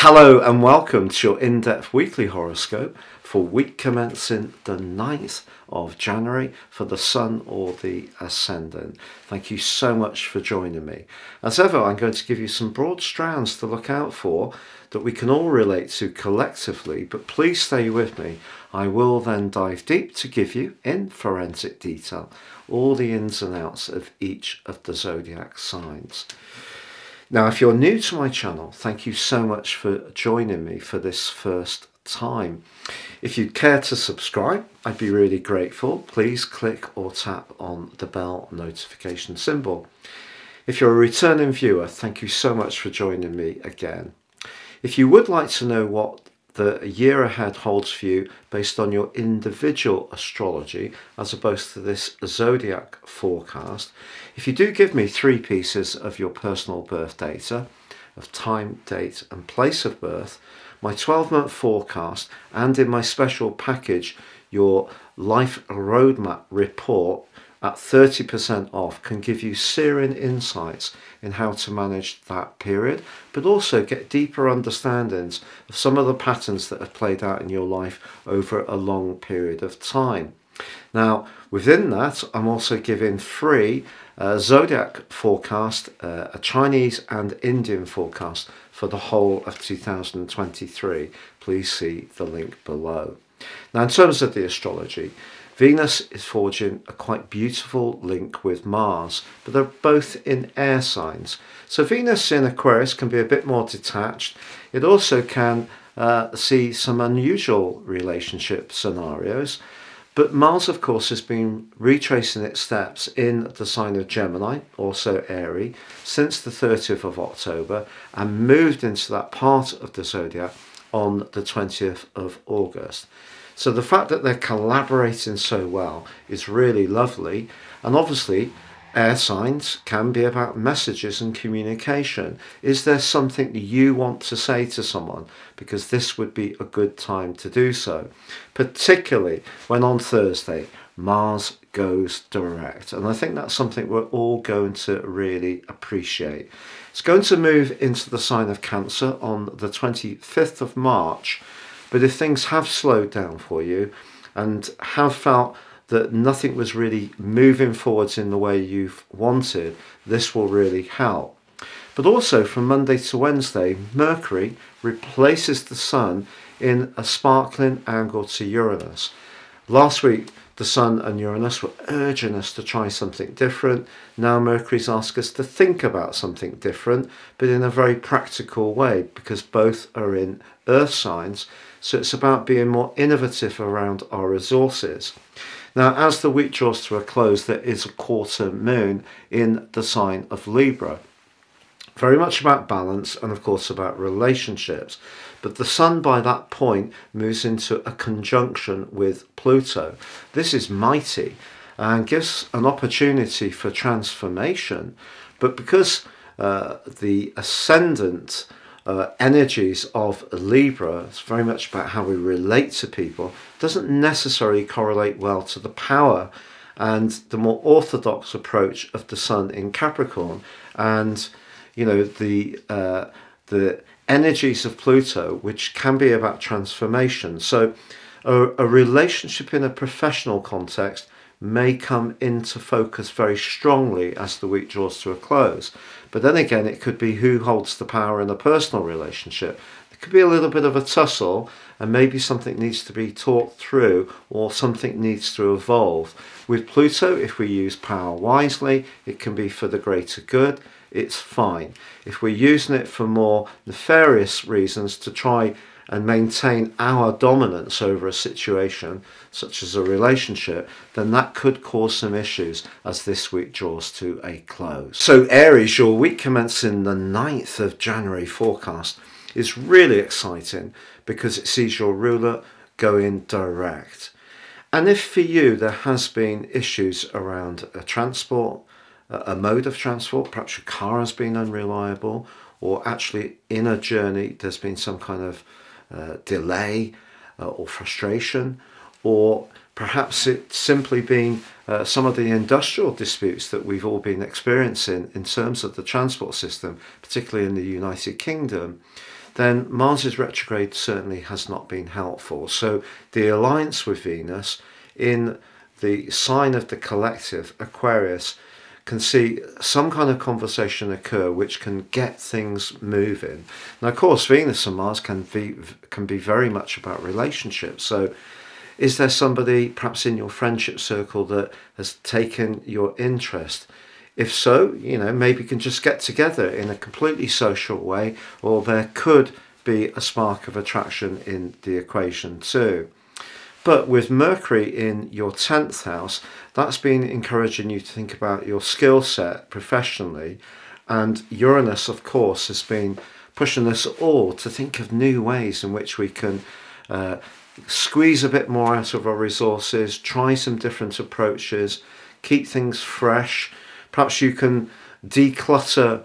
Hello and welcome to your in-depth weekly horoscope for week commencing the 9th of January for the Sun or the Ascendant. Thank you so much for joining me. As ever, I'm going to give you some broad strands to look out for that we can all relate to collectively, but please stay with me. I will then dive deep to give you, in forensic detail, all the ins and outs of each of the zodiac signs. Now, if you're new to my channel, thank you so much for joining me for this first time. If you'd care to subscribe, I'd be really grateful. Please click or tap on the bell notification symbol. If you're a returning viewer, thank you so much for joining me again. If you would like to know what the year ahead holds for you based on your individual astrology as opposed to this zodiac forecast, if you do give me 3 pieces of your personal birth data of time, date and place of birth, my 12-month forecast, and in my special package your life roadmap report at 30% off, can give you searing insights in how to manage that period, but also get deeper understandings of some of the patterns that have played out in your life over a long period of time. Now, within that, I'm also giving free zodiac forecast, a Chinese and Indian forecast for the whole of 2023. Please see the link below. Now, in terms of the astrology, Venus is forging a quite beautiful link with Mars, but they're both in air signs. So Venus in Aquarius can be a bit more detached. It also can see some unusual relationship scenarios. But Mars, of course, has been retracing its steps in the sign of Gemini, also Aries, since the 30th of October and moved into that part of the zodiac on the 20th of August. So the fact that they're collaborating so well is really lovely. And obviously, air signs can be about messages and communication. Is there something you want to say to someone? Because this would be a good time to do so, particularly when on Thursday Mars goes direct. And I think that's something we're all going to really appreciate. It's going to move into the sign of Cancer on the 25th of March. But if things have slowed down for you and have felt that nothing was really moving forwards in the way you've wanted, this will really help. But also from Monday to Wednesday, Mercury replaces the Sun in a sparkling angle to Uranus. Last week, the Sun and Uranus were urging us to try something different. Now Mercury's asked us to think about something different, but in a very practical way, because both are in earth signs. So it's about being more innovative around our resources. Now, as the week draws to a close, there is a quarter moon in the sign of Libra. Very much about balance and, of course, about relationships. But the Sun, by that point, moves into a conjunction with Pluto. This is mighty and gives an opportunity for transformation. But because the ascendant energies of Libra, it's very much about how we relate to people, doesn't necessarily correlate well to the power and the more orthodox approach of the Sun in Capricorn, and you know the energies of Pluto, which can be about transformation. So a relationship in a professional context may come into focus very strongly as the week draws to a close. But then again, it could be who holds the power in a personal relationship. There could be a little bit of a tussle, and maybe something needs to be talked through or something needs to evolve. With Pluto, if we use power wisely, it can be for the greater good. It's fine. If we're using it for more nefarious reasons to try and maintain our dominance over a situation, such as a relationship, then that could cause some issues as this week draws to a close. So Aries, your week commencing the 9th of January forecast is really exciting because it sees your ruler going direct. And if for you there has been issues around a transport, a mode of transport, perhaps your car has been unreliable, or actually in a journey there's been some kind of delay or frustration, or perhaps it's simply been some of the industrial disputes that we've all been experiencing in terms of the transport system, particularly in the United Kingdom, then Mars's retrograde certainly has not been helpful. So the alliance with Venus in the sign of the collective, Aquarius, can see some kind of conversation occur which can get things moving. Now, of course, Venus and Mars can be very much about relationships. So is there somebody perhaps in your friendship circle that has taken your interest? If so, maybe you can just get together in a completely social way, or there could be a spark of attraction in the equation too. But with Mercury in your 10th house, that's been encouraging you to think about your skill set professionally. And Uranus, of course, has been pushing us all to think of new ways in which we can squeeze a bit more out of our resources, try some different approaches, keep things fresh. Perhaps you can declutter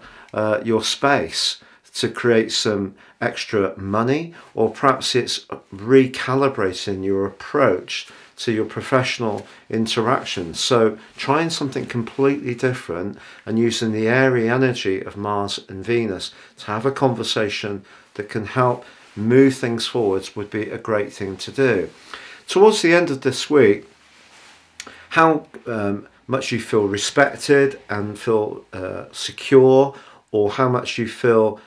your space to create some extra money, or perhaps it's recalibrating your approach to your professional interactions. So trying something completely different and using the airy energy of Mars and Venus to have a conversation that can help move things forwards would be a great thing to do. Towards the end of this week, how much you feel respected and feel secure, or how much you feel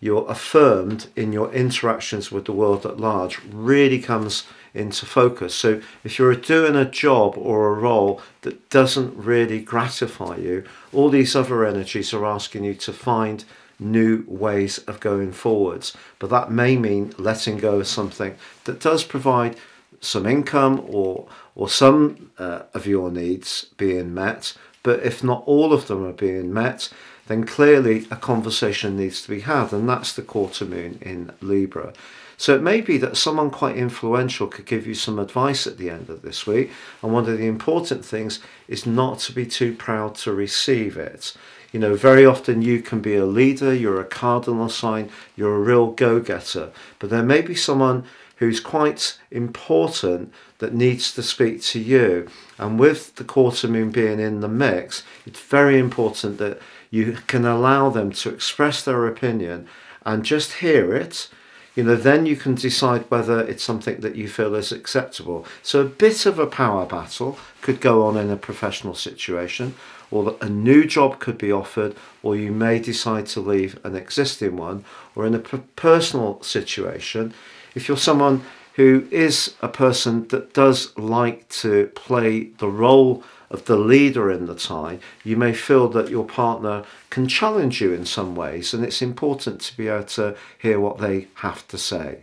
you're affirmed in your interactions with the world at large, really comes into focus. So if you're doing a job or a role that doesn't really gratify you, all these other energies are asking you to find new ways of going forwards. But that may mean letting go of something that does provide some income or some of your needs being met. But if not all of them are being met, then clearly a conversation needs to be had, and that's the quarter moon in Libra. So it may be that someone quite influential could give you some advice at the end of this week, and one of the important things is not to be too proud to receive it. Very often you can be a leader, you're a cardinal sign, you're a real go-getter, but there may be someone who's quite important that needs to speak to you. And with the quarter moon being in the mix, it's very important that you can allow them to express their opinion and just hear it. Then you can decide whether it's something that you feel is acceptable. So a bit of a power battle could go on in a professional situation, or that a new job could be offered, or you may decide to leave an existing one. Or in a personal situation, if you're someone who is a person that does like to play the role of the leader in the tie, you may feel that your partner can challenge you in some ways, and it's important to be able to hear what they have to say.